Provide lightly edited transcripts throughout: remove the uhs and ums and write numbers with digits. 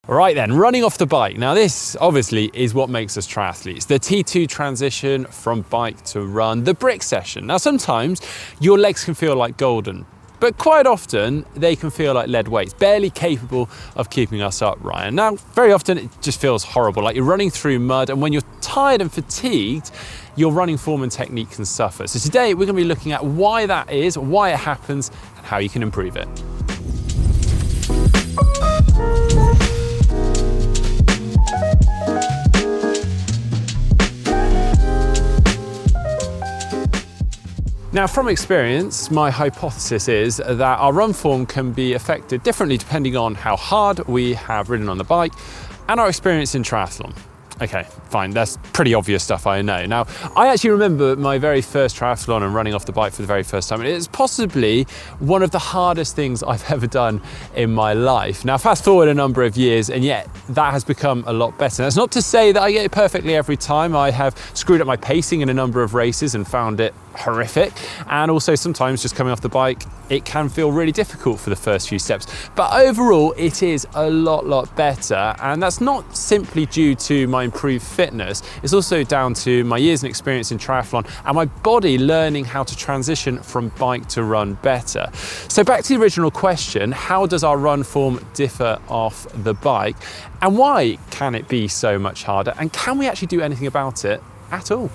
Right then, running off the bike. Now this obviously is what makes us triathletes. The T2 transition from bike to run, the brick session. Now sometimes your legs can feel like golden, but quite often they can feel like lead weights, barely capable of keeping us upright. And now very often it just feels horrible, like you're running through mud, and when you're tired and fatigued, your running form and technique can suffer. So today we're going to be looking at why that is, why it happens, and how you can improve it. Now, from experience, my hypothesis is that our run form can be affected differently depending on how hard we have ridden on the bike and our experience in triathlon. Okay, fine, that's pretty obvious stuff, I know. Now, I actually remember my very first triathlon and running off the bike for the very first time. It's possibly one of the hardest things I've ever done in my life. Now, fast forward a number of years, and yet that has become a lot better. That's not to say that I get it perfectly every time. I have screwed up my pacing in a number of races and found it horrific. And also sometimes just coming off the bike, it can feel really difficult for the first few steps. But overall, it is a lot better. And that's not simply due to my improved fitness. It's also down to my years and experience in triathlon and my body learning how to transition from bike to run better. So back to the original question, how does our run form differ off the bike? And why can it be so much harder? And can we actually do anything about it at all?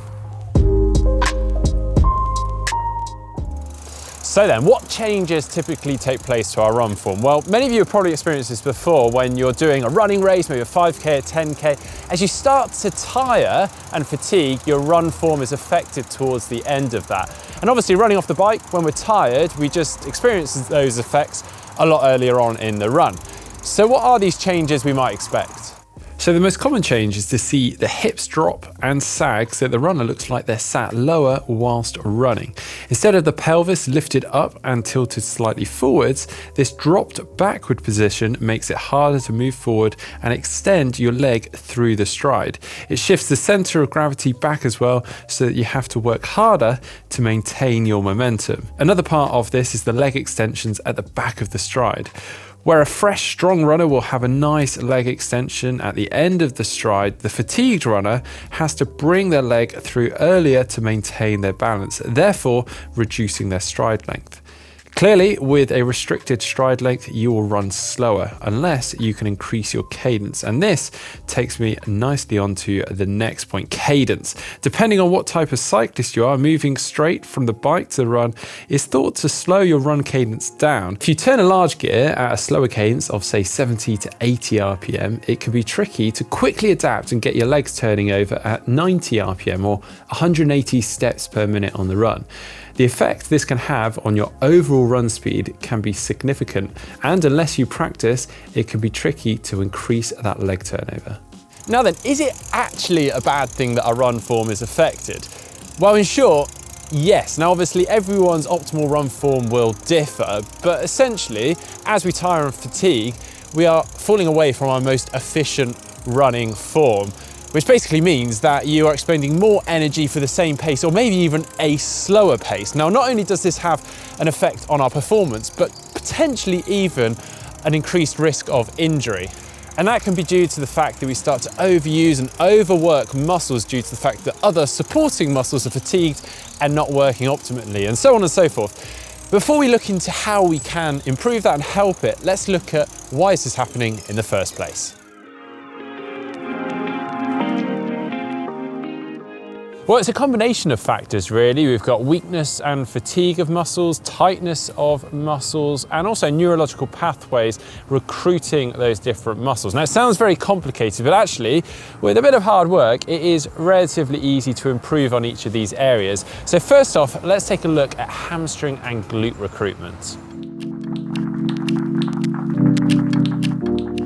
So then, what changes typically take place to our run form? Well, many of you have probably experienced this before when you're doing a running race, maybe a 5K, a 10K. As you start to tire and fatigue, your run form is affected towards the end of that. And obviously running off the bike, when we're tired, we just experience those effects a lot earlier on in the run. So what are these changes we might expect? So the most common change is to see the hips drop and sag so that the runner looks like they're sat lower whilst running. Instead of the pelvis lifted up and tilted slightly forwards, this dropped backward position makes it harder to move forward and extend your leg through the stride. It shifts the center of gravity back as well, so that you have to work harder to maintain your momentum. Another part of this is the leg extensions at the back of the stride. Where a fresh, strong runner will have a nice leg extension at the end of the stride, the fatigued runner has to bring their leg through earlier to maintain their balance, therefore reducing their stride length. Clearly, with a restricted stride length, you will run slower unless you can increase your cadence. And this takes me nicely onto the next point, cadence. Depending on what type of cyclist you are, moving straight from the bike to the run is thought to slow your run cadence down. If you turn a large gear at a slower cadence of say 70 to 80 RPM, it can be tricky to quickly adapt and get your legs turning over at 90 RPM or 180 steps per minute on the run. The effect this can have on your overall run speed can be significant, and unless you practice, it can be tricky to increase that leg turnover. Now then, is it actually a bad thing that our run form is affected? Well, in short, yes. Now obviously everyone's optimal run form will differ, but essentially, as we tire and fatigue, we are falling away from our most efficient running form, which basically means that you are expending more energy for the same pace, or maybe even a slower pace. Now, not only does this have an effect on our performance, but potentially even an increased risk of injury. And that can be due to the fact that we start to overuse and overwork muscles due to the fact that other supporting muscles are fatigued and not working optimally, and so on and so forth. Before we look into how we can improve that and help it, let's look at why this is happening in the first place. Well, it's a combination of factors really. We've got weakness and fatigue of muscles, tightness of muscles, and also neurological pathways recruiting those different muscles. Now, it sounds very complicated, but actually, with a bit of hard work, it is relatively easy to improve on each of these areas. So first off, let's take a look at hamstring and glute recruitment.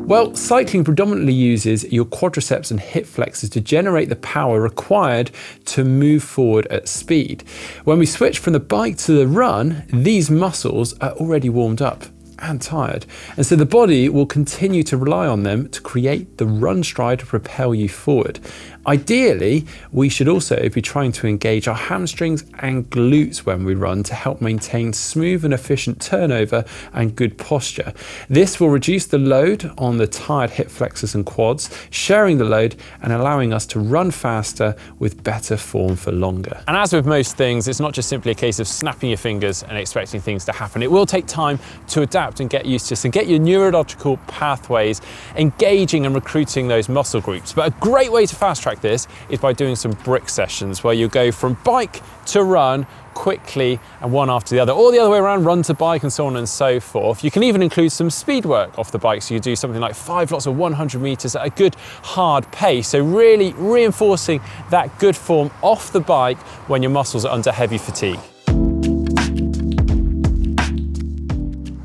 Well, cycling predominantly uses your quadriceps and hip flexors to generate the power required to move forward at speed. When we switch from the bike to the run, these muscles are already warmed up. and tired. And so the body will continue to rely on them to create the run stride to propel you forward. Ideally, we should also be trying to engage our hamstrings and glutes when we run to help maintain smooth and efficient turnover and good posture. This will reduce the load on the tired hip flexors and quads, sharing the load and allowing us to run faster with better form for longer. And as with most things, it's not just simply a case of snapping your fingers and expecting things to happen. It will take time to adapt and get used to this and get your neurological pathways engaging and recruiting those muscle groups. But a great way to fast track this is by doing some brick sessions where you go from bike to run quickly and one after the other, or the other way around, run to bike and so on and so forth. You can even include some speed work off the bike, so you do something like 5 lots of 100 meters at a good hard pace, so really reinforcing that good form off the bike when your muscles are under heavy fatigue.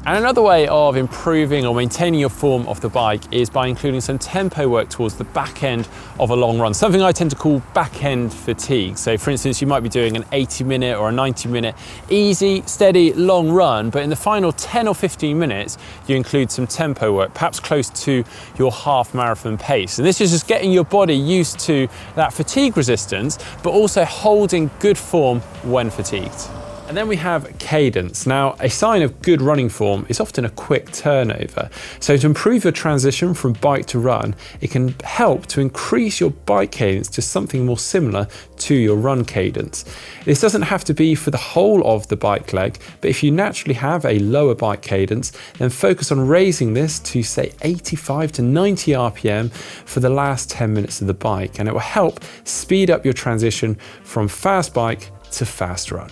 And another way of improving or maintaining your form off the bike is by including some tempo work towards the back end of a long run, something I tend to call back end fatigue. So for instance, you might be doing an 80-minute or a 90-minute easy, steady, long run, but in the final 10 or 15 minutes, you include some tempo work, perhaps close to your half marathon pace. And this is just getting your body used to that fatigue resistance, but also holding good form when fatigued. And then we have cadence. Now, a sign of good running form is often a quick turnover. So to improve your transition from bike to run, it can help to increase your bike cadence to something more similar to your run cadence. This doesn't have to be for the whole of the bike leg, but if you naturally have a lower bike cadence, then focus on raising this to say 85 to 90 RPM for the last 10 minutes of the bike, and it will help speed up your transition from fast bike to fast run.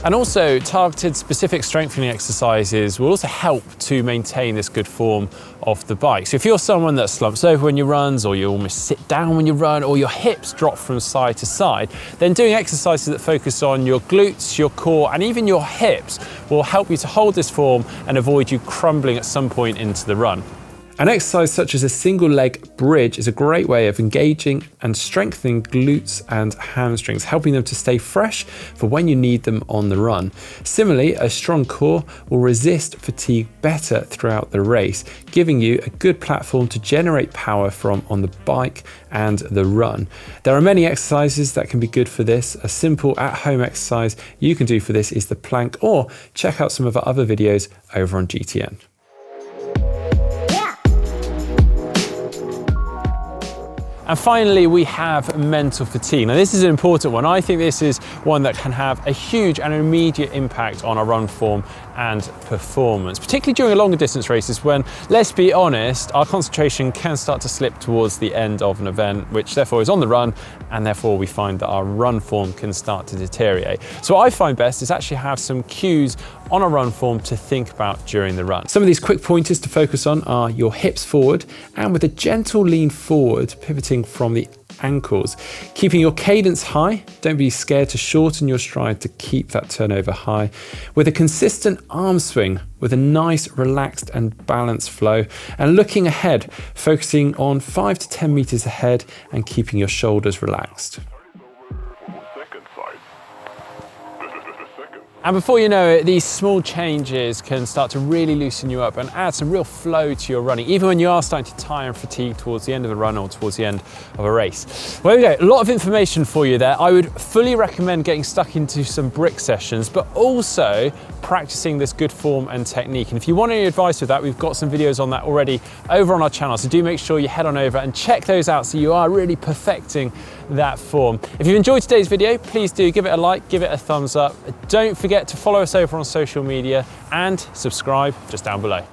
And also, targeted specific strengthening exercises will also help to maintain this good form off the bike. So if you're someone that slumps over when you run, or you almost sit down when you run, or your hips drop from side to side, then doing exercises that focus on your glutes, your core, and even your hips will help you to hold this form and avoid you crumbling at some point into the run. An exercise such as a single leg bridge is a great way of engaging and strengthening glutes and hamstrings, helping them to stay fresh for when you need them on the run. Similarly, a strong core will resist fatigue better throughout the race, giving you a good platform to generate power from on the bike and the run. There are many exercises that can be good for this. A simple at-home exercise you can do for this is the plank, or check out some of our other videos over on GTN. And finally, we have mental fatigue. Now, this is an important one. I think this is one that can have a huge and immediate impact on our run form and performance, particularly during longer distance races when, let's be honest, our concentration can start to slip towards the end of an event, which therefore is on the run, and therefore we find that our run form can start to deteriorate. So what I find best is actually have some cues on a run form to think about during the run. Some of these quick pointers to focus on are your hips forward, and with a gentle lean forward, pivoting from the ankles. Keeping your cadence high, don't be scared to shorten your stride to keep that turnover high. With a consistent arm swing, with a nice, relaxed and balanced flow. And looking ahead, focusing on 5 to 10 meters ahead and keeping your shoulders relaxed. And before you know it, these small changes can start to really loosen you up and add some real flow to your running, even when you are starting to tire and fatigue towards the end of a run or towards the end of a race. Well, there we go, a lot of information for you there. I would fully recommend getting stuck into some brick sessions, but also practicing this good form and technique. And if you want any advice with that, we've got some videos on that already over on our channel. So do make sure you head on over and check those out so you are really perfecting that form. If you've enjoyed today's video, please do give it a like, give it a thumbs up. Don't forget to follow us over on social media and subscribe just down below.